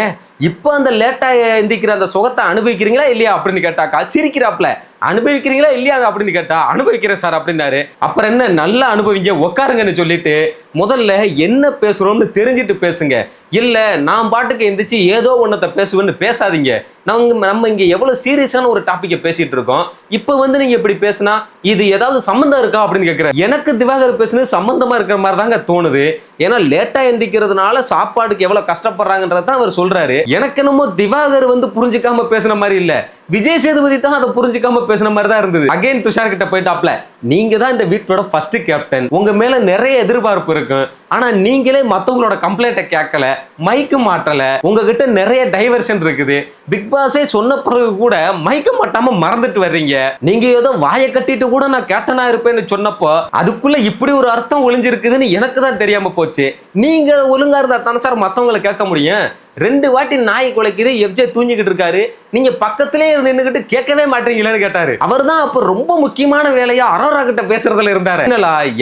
இப்ப அந்த லேட்டா எந்திரிக்கிற அந்த சுகத்தை அனுபவிக்கிறீங்களா இல்லையா அப்படின்னு கேட்டாக்கா சிரிக்கிறாப்ல. அனுபவிக்கிறீங்களா இல்லையா அப்படின்னு கேட்டா அனுபவிக்கிறேன் சார் அப்படின்னாரு. அப்புறம் என்ன நல்லா அனுபவிங்க உட்காருங்கன்னு சொல்லிட்டு முதல்ல என்ன பேசுறோம்னு தெரிஞ்சுட்டு பேசுங்க, இல்ல நான் பாட்டுக்கு எந்திரிச்சு ஏதோ ஒன்னத்தை பேசுவேன்னு பேசாதீங்க. நம்ம இங்க எவ்வளவு சீரியஸான ஒரு டாபிக்கை பேசிட்டு இருக்கோம், இப்ப வந்து நீங்க இப்படி பேசினா இது ஏதாவது சம்பந்தம் இருக்கா அப்படின்னு கேட்கிற. எனக்கு திவாகர் பேசுனது சம்பந்தமா இருக்கிற மாதிரி தாங்க தோணுது. ஏன்னா லேட்டா எந்திக்கிறதுனால சாப்பாடுக்கு எவ்வளவு கஷ்டப்படுறாங்கன்றதான் அவர் சொல்றாரு. எனக்கு என்னமோ திவாகர் வந்து புரிஞ்சுக்காம பேசுன மாதிரி இல்ல, விஜய் சேதுபதி தான் அதை புரிஞ்சுக்காம பேசுன மாதிரி தான் இருந்தது. அகைன் துஷார் கிட்ட போயிட்டாப்ல, நீங்க தான் இந்த வீட்டோட ஃபர்ஸ்ட் கேப்டன், உங்க மேல நிறைய எதிர்பார்ப்பு இருக்கும், ஆனா நீங்களே மத்தவங்களோட கம்ப்ளைண்ட்டை கேட்கல, மைக்கு மாட்டல, உங்ககிட்ட நிறைய டைவர்ஷன் இருக்குது, பிக் பாஸே சொன்ன பிறகு கூட மைக்க மாட்டாம மறந்துட்டு வர்றீங்க, நீங்க ஏதோ வாயை கட்டிட்டு கூட நான் கேப்டனா இருப்பேன்னு சொன்னப்போ அதுக்குள்ள இப்படி ஒரு அர்த்தம் ஒளிஞ்சிருக்குதுன்னு எனக்கு தான் தெரியாம போச்சு. நீங்க ஒழுங்கா இருந்தா தானே சார் மத்தவங்களை கேட்க முடியும். 2 வாட்டி நாய் குலைக்குது, எஃப்ஜே தூங்கிக்கிட்டு இருக்காரு, நீங்க பக்கத்திலே நின்னுகிட்டு கேட்கவே மாட்டீங்களான்னு கேட்டாரு. அவர் தான் அப்ப ரொம்ப முக்கியமான வேலையா அரோரா கிட்ட பேசுறதுல இருந்தாரு.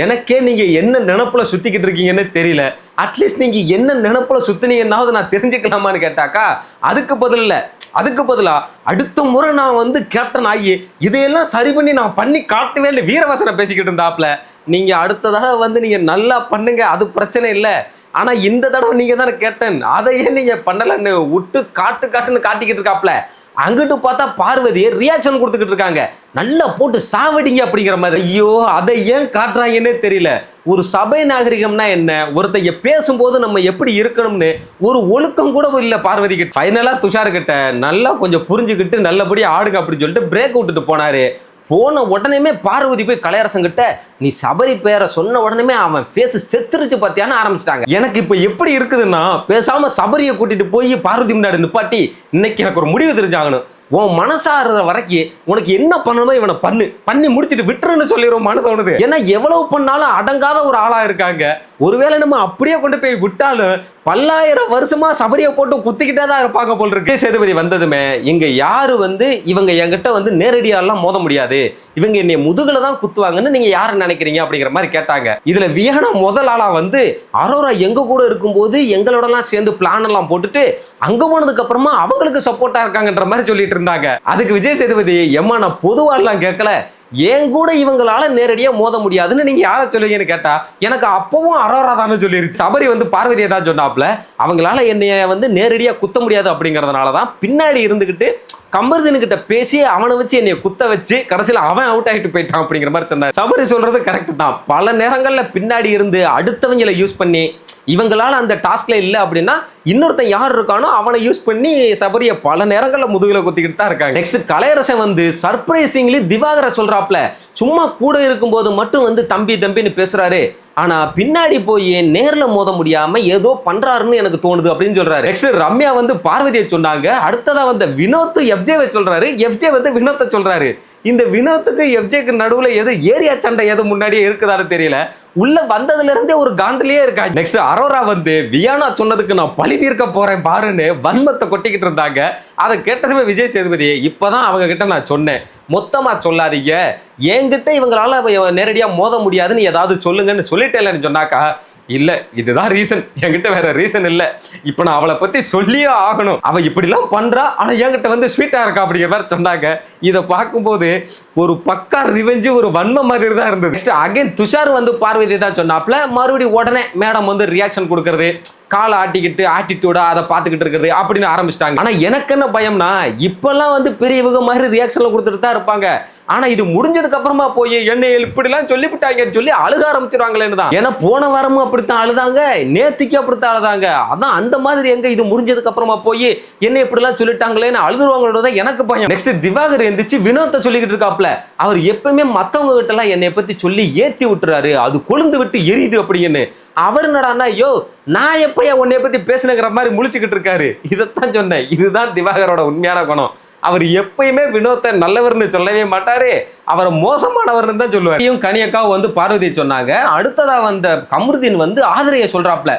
எனக்கே நீங்க என்ன நினைப்புல சுத்திக்கிட்டு இருக்கீங்கன்னு தெரியல, அட்லீஸ்ட் நீங்க என்ன நினைப்புல சுத்தினீங்கன்னாவது நான் தெரிஞ்சுக்கலாமான்னு கேட்டாக்கா அதுக்கு பதிலா அடுத்த முறை நான் வந்து கேப்டன் ஆகி இதையெல்லாம் சரி பண்ணி நான் பண்ணி காட்டுவே இல்லை வீரவசனம் பேசிக்கிட்டு இருந்தாப்ல. நீங்க அடுத்ததாக வந்து நீங்க நல்லா பண்ணுங்க, அது பிரச்சனை இல்லை, ஆனா இந்த தடவை நீங்க தானே கேப்டன், அதையே நீங்க பண்ணலன்னு விட்டு காட்டுன்னு காட்டிக்கிட்டு இருக்காப்ல. அங்கிட்டு பார்த்தா பார்வதியை ரியாக்ஷன் கொடுத்துக்கிட்டு இருக்காங்க, நல்லா போட்டு சாவடிங்க அப்படிங்கிற மாதிரி. ஐயோ அதை ஏன் காட்டுறாங்கன்னே தெரியல. ஒரு சபை நாகரிகம்னா என்ன, ஒருத்தைய பேசும்போது நம்ம எப்படி இருக்கணும்னு ஒரு ஒழுக்கம் கூட இல்லை பார்வதி கிட்ட. ஃபைனலா துஷார் கிட்ட நல்லா கொஞ்சம் புரிஞ்சுக்கிட்டு நல்லபடியா ஆடுங்க அப்படின்னு சொல்லிட்டு பிரேக் விட்டுட்டு போனாரு. போன உடனே பார்வதி போய் கலையரசன் கிட்ட நீ சபரி பேரை சொன்ன உடனே அவன் பேச செத்துருச்சு பார்த்தியான்னு ஆரம்பிச்சிட்டாங்க. எனக்கு இப்போ எப்படி இருக்குதுன்னா, பேசாம சபரியை கூட்டிட்டு போய் பார்வதி முன்னாடி நிப்பாட்டி இன்னைக்கு எனக்கு ஒரு முடிவு தெரிஞ்சாகணும், உன் மனசாடுற வரைக்கும் உனக்கு என்ன பண்ணணுமோ இவனை பண்ணி முடிச்சுட்டு விட்டுருன்னு சொல்லிடுவோம் மனு தோணுது. ஏன்னா எவ்வளவு பண்ணாலும் அடங்காத ஒரு ஆளா இருக்காங்க. ஒருவேளை நம்ம அப்படியே கொண்டு போய் விட்டாலும் பல்லாயிரம் வருஷமா சபரியை போட்டு குத்திக்கிட்டே தான் இருப்பாங்க போல் இருக்கு. சேதுபதி வந்ததுமே இங்க யாரு இவங்க என்கிட்ட நேரடியாலாம் மோத முடியாது, இவங்க என்னை முதுகுல தான் குத்துவாங்கன்னு நீங்க யாரை நினைக்கிறீங்க அப்படிங்கிற மாதிரி கேட்டாங்க. இதுல வியானா முதல் ஆளா அரோரா எங்க கூட இருக்கும்போது எங்களோட எல்லாம் சேர்ந்து பிளான் எல்லாம் போட்டுட்டு அங்க போனதுக்கு அப்புறமா அவங்களுக்கு சப்போர்ட்டா இருக்காங்கன்ற மாதிரி சொல்லிட்டு இருந்தாங்க. அதுக்கு விஜய் சேதுபதி எம்மா நான் பொதுவாலாம் கேட்கல, ஏன் கூட இவங்களால நேரடியா மோத முடியாதுன்னு நீங்க யாரை சொல்லுவீங்கன்னு கேட்டா எனக்கு அப்பவும் அரோரா தானே சொல்லிருச்சு. சபரி பார்வதியை தான் சொன்னாப்ல, அவங்களால என்னைய நேரடியா குத்த முடியாது அப்படிங்கறதுனாலதான் பின்னாடி இருந்துகிட்டு கமருதீன் கிட்ட பேசி அவனை வச்சு என்னைய குத்த வச்சு கடைசியில் அவன் அவுட் ஆகிட்டு போயிட்டான் அப்படிங்கிற மாதிரி சொன்னார். சபரி சொல்றது கரெக்ட் தான். பல நேரங்கள்ல பின்னாடி இருந்து அடுத்தவங்களை யூஸ் பண்ணி இவங்களால அந்த டாஸ்க்ல இல்லை அப்படின்னா இன்னொருத்தன் யார் இருக்கானோ அவனை யூஸ் பண்ணி சபரிய பல நேரங்களில் முதுகுல குத்திக்கிட்டு தான் இருக்காங்க. நெக்ஸ்ட் கலையரசன் சர்ப்ரைசிங்லி திவாகரை சொல்றாப்ல, சும்மா கூட இருக்கும்போது மட்டும் தம்பி தம்பின்னு பேசுறாரு, ஆனா பின்னாடி போய் நேர்ல மோத முடியாம ஏதோ பண்றாருன்னு எனக்கு தோணுது அப்படின்னு சொல்றாரு. நெக்ஸ்ட் ரம்யா பாரதியை சொன்னாங்க. அடுத்ததா வினோத் எஃப்ஜேவை சொல்றாரு, எஃப்ஜே வினோத்தை சொல்றாரு. இந்த வினோத்துக்கு எஃப்ஜேக்கு நடுவுல எது ஏரியா சண்டை எது முன்னாடியே இருக்குதான்னு தெரியல. உள்ள வந்ததுல இருந்தே ஒரு காண்டிலேயே இருக்காங்க. நெக்ஸ்ட் அரோரா வியானா சொன்னதுக்கு நான் பழி தீர்க்க போறேன் பாருன்னு வன்மத்தை கொட்டிக்கிட்டு இருந்தாங்க. அதை கேட்டதுமே விஜய் சேதுபதி இப்பதான் அவங்க கிட்ட நான் சொன்னேன், மொத்தமா சொல்லாதீங்க, என்கிட்ட இவங்களால நேரடியா மோத முடியாதுன்னு ஏதாவது சொல்லுங்கன்னு சொல்லிட்டேன்னு சொன்னாக்கா, இல்ல இதுதான் ரீசன், என்கிட்ட வேற ரீசன் இல்ல, இப்ப நான் அவளை பத்தி சொல்லியே ஆகணும், அவ இப்படிலாம் பண்றா ஆனா என்கிட்ட ஸ்வீட்டா இருக்கா அப்படிங்கிற மாதிரி சொன்னாங்க. இதை பார்க்கும்போது ஒரு பக்கா ரிவெஞ்சு ஒரு வன்ம மாதிரி தான் இருந்தது. நெக்ஸ்ட் அகைன் துஷார் பார்வதி தான் சொன்னாப்ல, மறுபடியும் உடனே மேடம் ரியாக்ஷன் கொடுக்கறது, காலை ஆட்டிக்கிட்டு ஆட்டிடியூடா அதை பார்த்துக்கிட்டு இருக்கிறது அப்படின்னு ஆரம்பிச்சிட்டாங்க. ஆனா எனக்கு என்ன பயம்னா இப்பெல்லாம் பெரியவங்க மாதிரி ரியாக்ஷன்ல கொடுத்துட்டு தான் இருப்பாங்க. ஆனா இது முடிஞ்சதுக்கு அப்புறமா போய் என்னை இப்படிலாம் சொல்லிவிட்டாங்கன்னு சொல்லி அழுக ஆரம்பிச்சிருவாங்களேன்னு தான். ஏன்னா போன வாரமும் அப்படித்தான் அழுதாங்க, நேத்திக்கு அப்படித்தான் அழுதாங்க. அதான் அந்த மாதிரி எங்க இது முடிஞ்சதுக்கு அப்புறமா போய் என்ன இப்படிலாம் சொல்லிட்டாங்களேன்னு அழுதுருவாங்களோட எனக்கு பயம். நெக்ஸ்ட் திவாகர் எந்திரிச்சு வினோத்தை சொல்லிக்கிட்டு இருக்காப்ல, அவர் எப்பவுமே மத்தவங்க கிட்ட எல்லாம் என்னை பத்தி சொல்லி ஏத்தி விட்டுறாரு, அது கொழுந்து விட்டு எரியுது அப்படின்னு. அவர் என்னடான்னா, ஐயோ நான் எப்பயா உன்னை பத்தி பேசுனங்கிற மாதிரி முழிச்சுக்கிட்டு இருக்காரு. இதைத்தான் சொன்னேன், இதுதான் திவாகரோட உண்மையான குணம். அவர் எப்பயுமே வினோத்தை நல்லவர்னு சொல்லவே மாட்டாரு, அவரை மோசமானவர்னு தான் சொல்லுவார். கனியக்காவும் பார்வதியை சொன்னாங்க. அடுத்ததா கமருதீன் ஆதிரையை சொல்றாப்ல,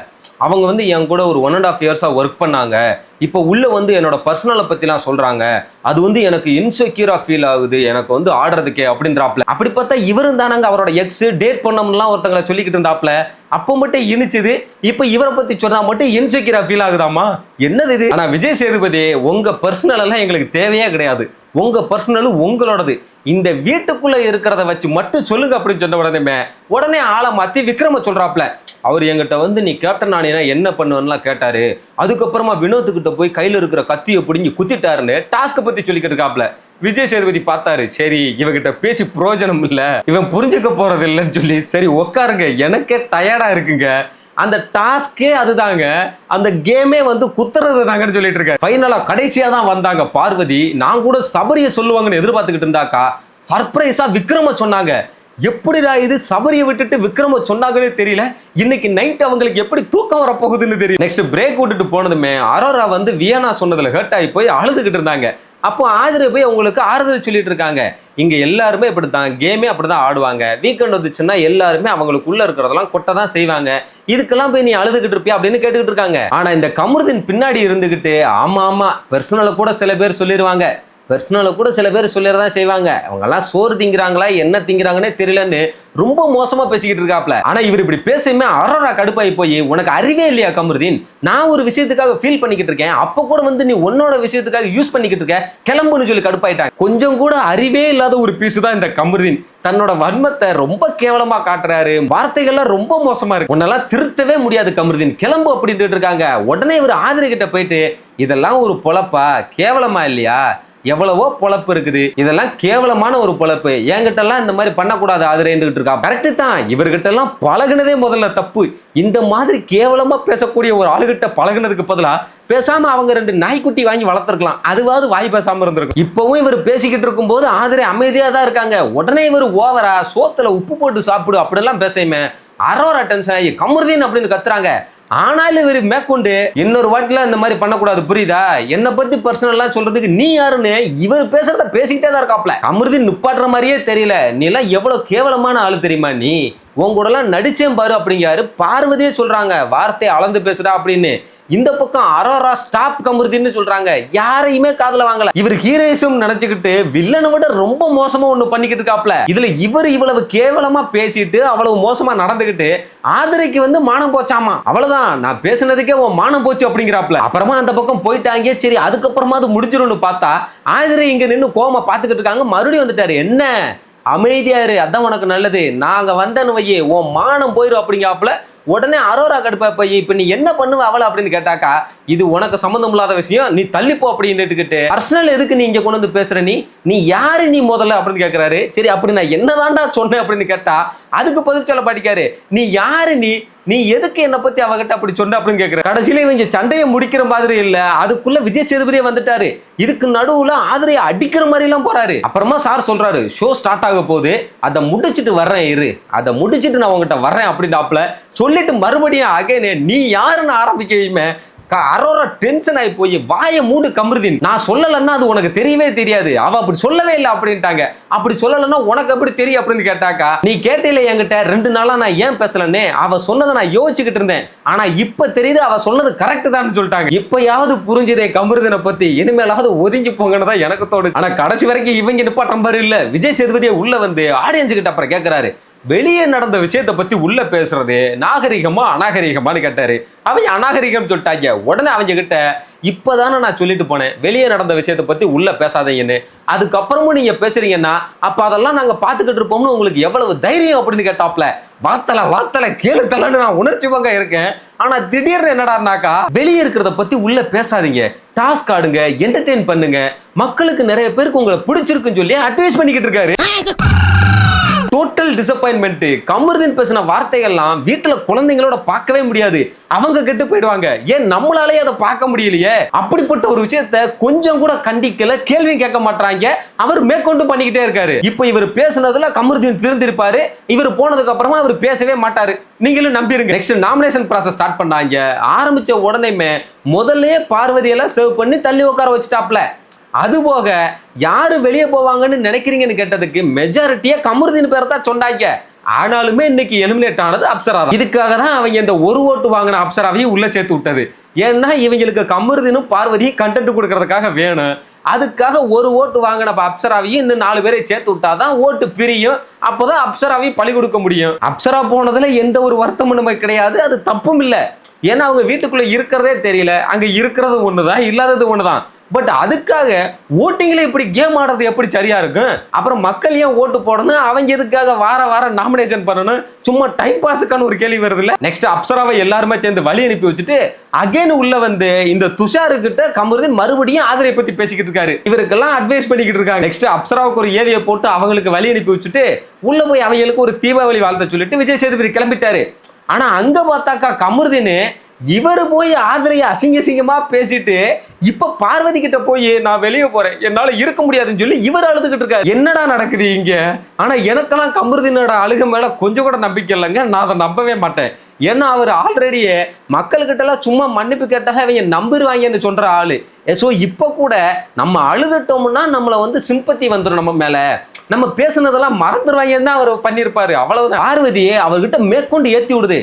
அவங்க என் கூட ஒரு 1.5 இயர்ஸா ஒர்க் பண்ணாங்க, இப்போ உள்ள என்னோட பர்சனலை பத்திலாம் சொல்றாங்க, அது எனக்கு இன்செக்யூரா ஃபீல் ஆகுது எனக்கு ஆடுறதுக்கே அப்படின்றாப்ல. அப்படி பார்த்தா இவரும் தானாங்க அவரோட எக்ஸ் டேட் பண்ணோம்லாம் ஒருத்தங்களை சொல்லிக்கிட்டு இருந்தாப்ல, அப்போ மட்டும் இனிச்சுது, இப்போ இவரை பத்தி சொன்னா மட்டும் இன்செக்யூரா ஃபீல் ஆகுதாமா, என்னது இது? ஆனா விஜய் சேதுபதி உங்க பர்சனல் எல்லாம் எங்களுக்கு தேவையே கிடையாது, உங்க பர்சனல் உங்களோடது, இந்த வீட்டுக்குள்ள இருக்கிறத வச்சு மட்டும் சொல்லுங்க அப்படின்னு சொன்ன உடனே ஆளை மாத்தி விக்ரம சொல்றாப்ல, அவர் என்கிட்ட நீ கேப்டன் ஆனினா என்ன பண்ணுவேன்னுலாம் கேட்டாரு, அதுக்கப்புறமா வினோத்துக்கிட்ட போய் கையில இருக்கிற கத்தியை பிடிங்கி குத்திட்டாருன்னு டாஸ்கை பத்தி சொல்லிக்கிட்டு இருக்காப்ல. விஜய் சேதுபதி பார்த்தாரு, சரி இவகிட்ட பேசி பிரயோஜனம் இல்ல, இவன் புரிஞ்சுக்க போறது இல்லைன்னு சொல்லி சரி உட்காருங்க, எனக்கே டயர்டா இருக்குங்க, அந்த டாஸ்கே அதுதாங்க, அந்த கேமே குத்துறது தாங்கன்னு சொல்லிட்டு இருக்காரு. ஃபைனலா கடைசியா தான் வந்தாங்க பார்வதி. நான் கூட சபரியை சொல்லுவாங்கன்னு எதிர்பார்த்துக்கிட்டு இருந்தாக்கா சர்ப்ரைஸா விக்ரம சொன்னாங்க. எப்படிடா இது சபரியை விட்டுட்டு விக்ரம சொன்னாங்கன்னு தெரியல, இன்னைக்கு நைட் அவங்களுக்கு எப்படி தூக்கம் வரப்போகுதுன்னு தெரியல. நெக்ஸ்ட் பிரேக் விட்டுட்டு போனதுமே அரோரா வியானா சொன்னதுல ஹர்ட் ஆகி போய் அழுதுகிட்டு இருந்தாங்க. அப்போ ஆதிரை போய் அவங்களுக்கு ஆறுதல் சொல்லிட்டு இருக்காங்க, இங்க எல்லாருமே இப்படித்தான், கேமே அப்படிதான் ஆடுவாங்க, வீக்கெண்ட் வந்துச்சுன்னா எல்லாருமே அவங்களுக்குள்ள இருக்கிறதெல்லாம் கொட்ட தான் செய்வாங்க, இதுக்கெல்லாம் போய் நீ அழுதுகிட்டு இருப்பியா அப்படின்னு கேட்டுக்கிட்டு இருக்காங்க. ஆனா இந்த கமருதீன் பின்னாடி இருந்துகிட்டு ஆமா ஆமா பர்சனலை கூட சில பேர் சொல்லிடுவாங்க, பர்சனலை கூட சில பேர் சொல்லிடதான் செய்வாங்க, அவங்கெல்லாம் சோறு திங்கிறாங்களா என்ன திங்கிறாங்கன்னே தெரியலன்னு ரொம்ப மோசமா பேசிக்கிட்டு இருக்காப்ல. ஆனா இவர் இப்படி பேசுமே அரோரா கடுப்பாகி போய், உனக்கு அறிவே இல்லையா கமருதீன், நான் ஒரு விஷயத்துக்காக ஃபீல் பண்ணிக்கிட்டு இருக்கேன், அப்ப கூட நீ உன்னோட விஷயத்துக்காக யூஸ் பண்ணிக்கிட்டு இருக்க, கிளம்புன்னு சொல்லி கடுப்பாயிட்டாங்க. கொஞ்சம் கூட அறிவே இல்லாத ஒரு பீஸ் தான் இந்த கமருதீன். தன்னோட வன்மத்தை ரொம்ப கேவலமா காட்டுறாரு, வார்த்தைகள்லாம் ரொம்ப மோசமா இருக்கு, உன்னெல்லாம் திருத்தவே முடியாது கமருதீன், கிளம்பு அப்படின்ட்டு இருக்காங்க. உடனே இவர் ஆதிரை கிட்ட போயிட்டு, இதெல்லாம் ஒரு பொழப்பா, கேவலமா இல்லையா, எவ்வளவோ பொழப்பு இருக்குது, இதெல்லாம் கேவலமான ஒரு பொழப்பு, என்கிட்ட எல்லாம் இந்த மாதிரி பண்ணக்கூடாது ஆதிரைன்னு இருக்கா. கரெக்டு தான், இவர்கிட்ட எல்லாம் பழகுனதே முதல்ல தப்பு, இந்த மாதிரி கேவலமா பேசக்கூடிய ஒரு ஆளுகிட்ட பழகுனதுக்கு பதிலா பேசாம அவங்க 2 நாய்க்குட்டி வாங்கி வளர்த்துருக்கலாம், அதுவாவது வாய் பேசாம இருந்திருக்கும். இப்பவும் இவர் பேசிக்கிட்டு இருக்கும் போது ஆதிரை அமைதியா தான் இருக்காங்க. உடனே இவர் ஓவரா சோத்துல உப்பு போட்டு சாப்பிடு அப்படிலாம் பேசாம அரோரா டென்ஷன் ஆகி கமருதீன் அப்படின்னு கத்துறாங்க. ஆனாலும் இவர் மேற்கொண்டு இன்னொரு வாட்டிலாம் இந்த மாதிரி பண்ணக்கூடாது, புரியுதா? என்னை பத்தி பர்சனல்லாம் சொல்றதுக்கு நீ யாருன்னு இவர் பேசுறத பேசிக்கிட்டே தான் இருக்காப்ல. கமருதீன் நிப்பாட்டுற மாதிரியே தெரியல. நீ எல்லாம் எவ்வளவு கேவலமான ஆளு தெரியுமா? நீ உன் கூட எல்லாம் நடிச்சேன் பாரு அப்படிங்காரு. பார்வதியே சொல்றாங்க வார்த்தையை அளந்து பேசுறா அப்படின்னு. இந்த பக்கம் அரோரா ஸ்டாப் கமருதீன்னு சொல்றாங்க. யாரையுமே காதுல வாங்கல. இவர் ஹீரோயிசம் நினைச்சுக்கிட்டு வில்லனை விட ரொம்ப மோசமா ஒண்ணு பண்ணிக்கிட்டு இருக்காப்ல. இதுல இவர் இவ்வளவு கேவலமா பேசிட்டு அவ்வளவு மோசமா நடந்துகிட்டு ஆதிரைக்கு வந்து மானம் போச்சாமா. அவ்வளவுதான், நான் பேசுனதுக்கே உன் மானம் போச்சு அப்படிங்கிறாப்ல. அப்புறமா அந்த பக்கம் போயிட்டாங்க. சரி, அதுக்கப்புறமா அது முடிஞ்சிடும்னு பார்த்தா ஆதிரை இங்க நின்று கோமா பாத்துக்கிட்டு இருக்காங்க. மறுபடியும் வந்துட்டாரு. என்ன அமைதியா இரு, அதான் உனக்கு நல்லது. நாங்க வந்தேன்னு வையே உன் மானம் போயிரும் அப்படிங்காப்புல. உடனே அரோரா கடுப்பா போய் இப்ப நீ என்ன பண்ணுவ அவளை அப்படின்னு கேட்டாக்கா, இது உனக்கு சம்பந்தம் இல்லாத விஷயம், நீ தள்ளிப்போ அப்படின்னு பர்சனல் எதுக்கு நீ இங்க கொண்டு வந்து பேசுற? நீ யாரு நீ முதல்ல அப்படின்னு கேட்கிறாரு. சரி, அப்படி நான் என்னதான்டா சொன்னேன் அப்படின்னு கேட்டா அதுக்கு பதில் சொல்ல பாட்டிக்காரு. நீ யாரு? நீ எதுக்கு என்னை பத்தி அவகிட்ட அப்படி சொன்ன அப்படின்னு கேட்கிற. கடைசியில இவங்க சண்டையை முடிக்கிற மாதிரி இல்ல, அதுக்குள்ள விஜய் சேதுபதியே வந்துட்டாரு. இதுக்கு நடுவுல ஆதிரையை அடிக்கிற மாதிரி எல்லாம் போறாரு. அப்புறமா சார் சொல்றாரு, ஷோ ஸ்டார்ட் ஆக போகுது, அதை முடிச்சிட்டு வர்றேன் இரு, அதை முடிச்சிட்டு நான் உங்ககிட்ட வர்றேன் அப்படின்டாப்ல. சொல்லிட்டு மறுபடியும் அகைனே நீ யாருன்னு ஆரம்பிக்கவே அரோரா டென்ஷன் ஆகி போய் வாயை மூடு கமருதீன், நான் சொல்லலைன்னா அது உனக்கு தெரியவே தெரியாது, அவ அப்படி சொல்லவே இல்லை அப்படின்ட்டாங்க. அப்படி சொல்லலைன்னா உனக்கு எப்படி தெரியும் அப்படின்னு கேட்டாக்கா, நீ கேட்டில என்கிட்ட 2 நாளா நான் ஏன் பேசலன்னு, அவ சொன்னதை நான் யோசிச்சுக்கிட்டு இருந்தேன், ஆனா இப்ப தெரியுது அவ சொன்னது கரெக்ட் தான் சொல்லிட்டாங்க. இப்பயாவது புரிஞ்சுதே கமருதீனை பத்தி, இனிமேலாவது ஒதுங்கி போங்கன்னு தான் எனக்கு தோணுது. ஆனா கடைசி வரைக்கும் இவங்க நிப்பாட்டம் மாதிரி இல்ல. விஜய் சேதுபதியை உள்ள வந்து ஆடியன்ஸ் கிட்ட அப்புறம் கேட்கிறாரு, வெளியே நடந்த விஷயத்தை பத்தி உள்ள பேசுறது நாகரிகமா அநாகரிகமானு கேட்டாரு. அவங்க அநாகரிகம் சொல்லிட்டாங்க. உடனே அவங்க கிட்ட இப்பதானே நான் சொல்லிட்டு போனேன் வெளியே நடந்த விஷயத்தை பத்தி உள்ள பேசாதீங்கன்னு, அதுக்கப்புறமும் நீங்க பேசுறீங்கன்னா அப்ப அதெல்லாம் நாங்க பாத்துக்கிட்டு இருப்போம்னு உங்களுக்கு எவ்வளவு தைரியம் அப்படின்னு கேட்டாப்ல. வார்த்தலை கேளுத்தலன்னு நான் உணர்ச்சி பங்க இருக்கேன். ஆனா திடீர்னு என்னடானாக்கா, வெளியே இருக்கிறத பத்தி உள்ள பேசாதீங்க, டாஸ்க் ஆடுங்க, என்டர்டெயின் பண்ணுங்க, மக்களுக்கு நிறைய பேருக்கு உங்களை பிடிச்சிருக்குன்னு சொல்லி அட்வைஸ் பண்ணிக்கிட்டு இருக்காரு. Total disappointment. கமருதீன் பேசின வார்த்தைகள்லாம் வீட்டுல குழந்தைங்களோட பார்க்கவே முடியாது, அவங்க கெட்டு போயிடுவாங்க. ஏன் நம்மளாலே அதை பார்க்க முடியலையே? அப்படிப்பட்ட ஒரு விஷயத்த கொஞ்சம் கூட கண்டிக்கல, கேள்வி கேட்க மாட்டாங்க. அவர் மேற்கொண்டு பண்ணிக்கிட்டே இருக்காரு. இப்ப இவர் பேசுனதுல கமருதீன் திருந்திருப்பாரு, இவர் போனதுக்கு அப்புறமா அவர் பேசவே மாட்டாரு, நீங்களும் நம்பிருங்க. நெக்ஸ்ட் நாமினேஷன் ப்ராசஸ் ஸ்டார்ட் பண்ணாங்க. ஆரம்பிச்ச உடனே முதல்ல பார்வதியெல்லாம் சேவ் பண்ணி தள்ளி உட்கார வச்சுட்டாப்ல. அதுபோக யாரு வெளியே போவாங்கன்னு நினைக்கிறீங்கன்னு கேட்டதுக்கு மெஜாரிட்டியா கமருதீன் பேரை தான் சொன்னாங்க. ஆனாலுமே இன்னைக்கு எலிமினேட் ஆனது அப்சரா தான். இதுக்காக தான் அவங்க இந்த ஒரு ஓட்டு வாங்கின அப்சராவையும் உள்ள சேர்த்து விட்டது. ஏன்னா இவங்களுக்கு கமருதீனும் பார்வதியும் கண்டென்ட் கொடுக்கறதுக்காக வேணும். அதுக்காக ஒரு ஓட்டு வாங்கின அப்சராவையும் இன்னும் 4 பேரை சேர்த்து விட்டாதான் ஓட்டு பிரியும். அப்போதான் அப்சராவையும் பழி கொடுக்க முடியும். அப்சரா போனதுல எந்த ஒரு வருத்தமும் நமக்கு கிடையாது, அது தப்பும் இல்லை. ஏன்னா அவங்க வீட்டுக்குள்ள இருக்கிறதே தெரியல, அங்க இருக்கிறது ஒண்ணுதான், இல்லாதது ஒண்ணுதான். பட் அதுக்காக ஓட்டிங்களே இப்படி கேம் ஆடுறது எப்படி சரியா இருக்கும்? அப்புறம் மக்கள் ஏன் ஓட்டு போடணும்? அவங்க எதுக்காக வாரம் நாமினேஷன் பண்ணணும்? சும்மா டைம் பாஸுக்கான ஒரு கேள்வி வருது இல்ல. நெக்ஸ்ட் அப்சராவை எல்லாருமே சேர்ந்து வழி அனுப்பி வச்சுட்டு அகைன் உள்ள வந்து இந்த துஷாரு கிட்ட கமருதீன் மறுபடியும் ஆதிரை பத்தி பேசிக்கிட்டு இருக்காரு. இவருக்கெல்லாம் அட்வைஸ் பண்ணிக்கிட்டு இருக்காங்க. நெக்ஸ்ட் அப்சராவுக்கு ஒரு ஏவியை போட்டு அவங்களுக்கு வழி அனுப்பி வச்சுட்டு உள்ள போய் அவங்களுக்கு ஒரு தீபாவளி வாழ்த்த சொல்லிட்டு விஜய் சேதுபதி கிளம்பிட்டாரு. ஆனா அங்க பார்த்தாக்கா கமருதீன் இவர் போய் ஆதிரையை அசிங்கமா பேசிட்டு இப்ப பார்வதி கிட்ட போய் நான் வெளியே போறேன், என்னால இருக்க முடியாதுன்னு சொல்லி இவர் அழுதுகிட்டு இருக்காரு. என்னடா நடக்குது இங்க? ஆனா எனக்கெல்லாம் கமருதீனோட அழுக மேல கொஞ்சம் கூட நம்பிக்கை இல்லைங்க, நான் அதை நம்பவே மாட்டேன். ஏன்னா அவர் ஆல்ரெடியே மக்கள்கிட்ட எல்லாம் சும்மா மன்னிப்பு கேட்டாலே அவங்க நம்பிடுவாங்கன்னு சொல்ற ஆளு. ஸோ இப்ப கூட நம்ம அழுதுட்டோம்னா நம்மளை வந்து சிம்பத்தி வந்துடும் நம்ம மேல, நம்ம பேசுனதெல்லாம் மறந்துடுவாங்கன்னு தான் அவர் பண்ணியிருப்பாரு. அவ்வளவுதான். பார்வதியே அவர்கிட்ட மேற்கொண்டு ஏத்தி விடுது.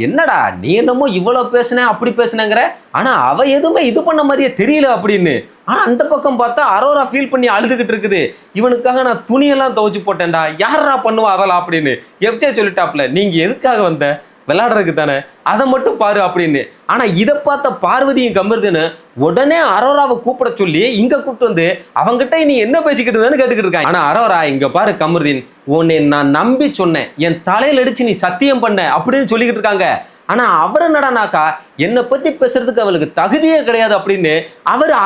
என்னடா நீ என்னமோ இவ்வளவு பேசுன அப்படி பேசுனங்கிற, ஆனா அவ எதுவுமே இது பண்ண மாதிரியே தெரியல அப்படின்னு. ஆனா அந்த பக்கம் பார்த்தா அரோரா ஃபீல் பண்ணி அழுதுகிட்டு இருக்குது. இவனுக்காக நான் துணியெல்லாம் துவைச்சு போட்டேன்டா, யாரா பண்ணுவா அதெல்லாம் அப்படின்னு. எஃப்ஜே சொல்லிட்டாப்ல, நீங்க எதுக்காக வந்த? விளையாடுறதுக்கு தானே, அதை மட்டும் பாரு அப்படின்னு. ஆனா இதை பார்த்த பார்வதியும் கமருதீன் உடனே அரோராவை கூப்பிட சொல்லி இங்க கூப்பிட்டு வந்து அவங்கிட்ட நீ என்ன பேசிக்கிட்டு இருந்தேன்னு கேட்டுக்கிட்டு இருக்காங்க. ஆனா அரோரா, இங்க பாரு கமருதீன், உன்னை நான் நம்பி சொன்னேன், என் தலையில அடிச்சு நீ சத்தியம் பண்ண அப்படின்னு சொல்லிக்கிட்டு இருக்காங்க. ஆனா அவர் என்னடானாக்கா என்னை பத்தி பேசுறதுக்கு அவளுக்கு தகுதியே கிடையாது அப்படின்னு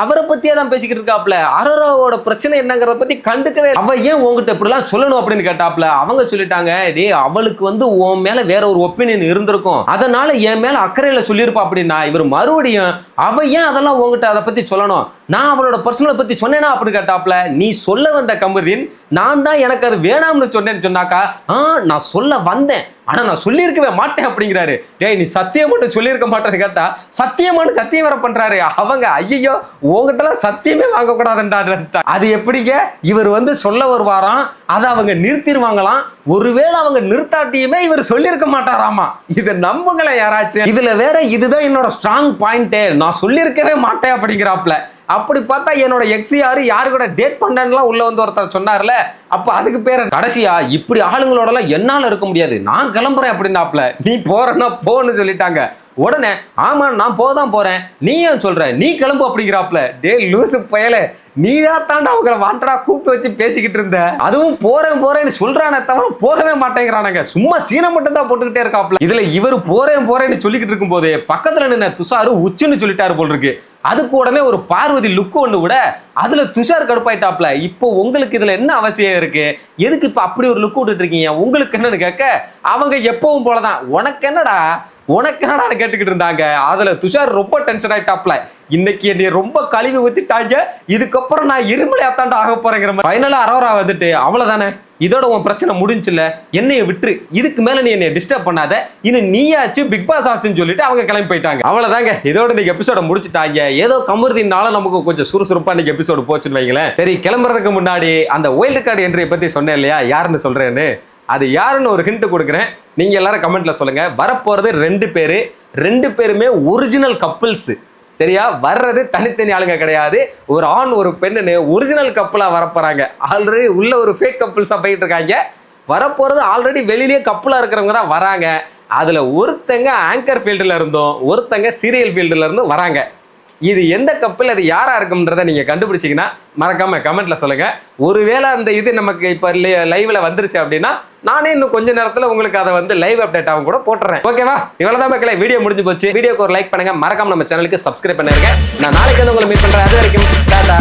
அவரை பத்தியே தான் பேசிக்கிட்டு இருக்காப்ல. அரோராவோட பிரச்சனை என்னங்கிறத பத்தி கண்டுக்கவே. அவ ஏன் உங்ககிட்ட இப்படிலாம் சொல்லணும் அப்படின்னு கேட்டாப்ல. அவங்க சொல்லிட்டாங்க, டே அவளுக்கு வந்து உன் மேல வேற ஒரு ஒப்பீனியன் இருந்திருக்கும், அதனால என் மேல அக்கறையில சொல்லியிருப்பா அப்படின்னா. இவர் மறுபடியும் அவ ஏன் அதெல்லாம் உங்ககிட்ட அதை பத்தி சொல்லணும், நான் அவளோட பர்சனலை பத்தி சொன்னேனா அப்படின்னு கேட்டாப்ல. நீ சொல்ல வந்த கமருதீன், நான் தான் எனக்கு அது வேணாம்னு சொன்னேன்னு சொன்னாக்கா, நான் சொல்ல வந்தேன் ஆனா நான் சொல்லியிருக்கவே மாட்டேன் அப்படிங்கிறாரு. டேய் நீ சத்தியம் மட்டும் சொல்லியிருக்க மாட்டேன்னு கேட்டா சத்தியமான சத்தியம் வேற பண்றாரு. அவங்க ஐயோ உங்ககிட்டலாம் சத்தியமே வாங்க கூடாதுன்றா. அது எப்படிங்க இவர் வந்து சொல்ல வருவாராம், அதை அவங்க நிறுத்திடுவாங்களாம். ஒருவேளை அவங்க நிறுத்தாட்டியுமே இவர் சொல்லியிருக்க மாட்டாராமா. இதை நம்புங்களே யாராச்சும். இதுல வேற இதுதான் என்னோட ஸ்ட்ராங் பாயிண்டே, நான் சொல்லியிருக்கவே மாட்டேன் அப்படிங்கிறாப்ல. அப்படி பார்த்தா என்னோட எக்ஸ் யாரு கூட டேட் பண்ணலாம் உள்ள வந்து ஒருத்தர் சொன்னார்ல, அப்ப அதுக்கு பேர் கடைசியா இப்படி ஆளுங்களோடலாம் என்னால இருக்க முடியாது, நான் கிளம்புறேன் அப்படின்னாப்ல. நீ போறேன்னா போன்னு சொல்லிட்டாங்க. உடனே ஆமா நான் போதான் போறேன், நீ ஏன் சொல்ற, நீ கிளம்பு அப்படிங்கிறாப்ல. டே லூசு பயலே, நீதான் தாண்டா அவங்கள வாண்டடா கூப்பிட்டு வச்சு பேசிக்கிட்டு இருந்த. அதுவும் போறேன்னு சொல்றானே தவிர போகவே மாட்டேங்கிறானுங்க. சும்மா சீனை மட்டும் தான் போட்டுக்கிட்டே இருக்காப்ல. இதுல இவர் போறேன்னு சொல்லிக்கிட்டு இருக்கும் போது பக்கத்துல நின்ன துஷாரு உச்சுன்னு சொல்லிட்டாரு போல் இருக்கு. அதுக்கு உடனே ஒரு பார்வதி லுக் ஒண்ணு விட அதுல துஷார் கடுப்பாயிட்டாப்ல. இப்போ உங்களுக்கு இதுல என்ன அவசியம் இருக்கு, எதுக்கு இப்ப அப்படி ஒரு லுக் விட்டுட்டு இருக்கீங்க, உங்களுக்கு என்னன்னு கேட்க அவங்க எப்பவும் போலதான் உனக்கு என்னடா கேட்டுக்கிட்டு இருந்தாங்க. அதுல துஷார் ரொம்ப டென்ஷன் ஆயிட்டாப்ல. இன்னைக்கு என்னை ரொம்ப கழுவி ஊத்திட்டாங்க, இதுக்கப்புறம் நான் இருமலையாத்தாண்டா ஆக போறேங்கிற மாதிரி. ஃபைனலா அரோரா வந்துட்டு அவ்வளவுதானே, இதோட உன் பிரச்சனை முடிஞ்சுல, என்னைய விட்டுரு, இதுக்கு மேல நீ என்னை டிஸ்டர்ப் பண்ணாத, இன்னும் நீயாச்சு பிக் பாஸ் ஆச்சுன்னு சொல்லிட்டு அவங்க கிளம்பி போயிட்டாங்க. அவ்வளவுதாங்க, இதோட இன்னைக்கு எபிசோட முடிச்சுட்டாங்க. ஏதோ கமருதீனால நமக்கு கொஞ்சம் சுறுசுறுப்பா இன்னைக்கு எபிசோடு போச்சுன்னு வைங்களேன். சரி கிளம்புறதுக்கு முன்னாடி அந்த வைல்டு கார்டு என்ட்ரியை பத்தி சொன்னேன் இல்லையா, யாருன்னு சொல்றேன்னு, அது யாருன்னு ஒரு ஹிண்ட் கொடுக்குறேன். நீங்க எல்லாரும் கமெண்ட்ல சொல்லுங்க. வரப்போறது 2 பேருமே ஒரிஜினல் கப்பிள்ஸ். சரியா, வர்றது தனித்தனி ஆளுங்க கிடையாது, ஒரு ஆண் ஒரு பெண்ணுன்னு ஒரிஜினல் கப்பலா வரப்போறாங்க. ஆல்ரெடி உள்ள ஒரு ஃபேக் கப்பிள்ஸா போயிட்டு இருக்காங்க. வரப்போறது ஆல்ரெடி வெளியிலேயே கப்பலா இருக்கிறவங்க தான் வராங்க. அதுல ஒருத்தங்க ஆங்கர் ஃபீல்டுல இருந்தும் ஒருத்தங்க சீரியல் ஃபீல்டுல இருந்தும் வராங்க. இது எந்த கப்பல், அது யாரா இருக்கும்ன்றதை நீங்க கண்டுபிடிச்சீங்கன்னா மறக்காம கமெண்ட்ல சொல்லுங்க. ஒருவேளை அந்த இது நமக்கு இப்ப லைவ்ல வந்துருச்சு அப்படின்னா நானே இன்னும் கொஞ்ச நேரத்துல உங்களுக்கு அதை வந்து லைவ் அப்டேட் ஆகும் கூட போட்டுறேன். ஓகேவா, இவ்வளவுதான் மக்களே, வீடியோ முடிஞ்சு போச்சு. வீடியோக்கு ஒரு லைக் பண்ணுங்க, மறக்காம நம்ம சேனலுக்கு சப்ஸ்கிரைப் பண்ணிருங்க. நான் நாளைக்கு வந்து உங்களை மீட் பண்றேன். அது வரைக்கும் டாடா.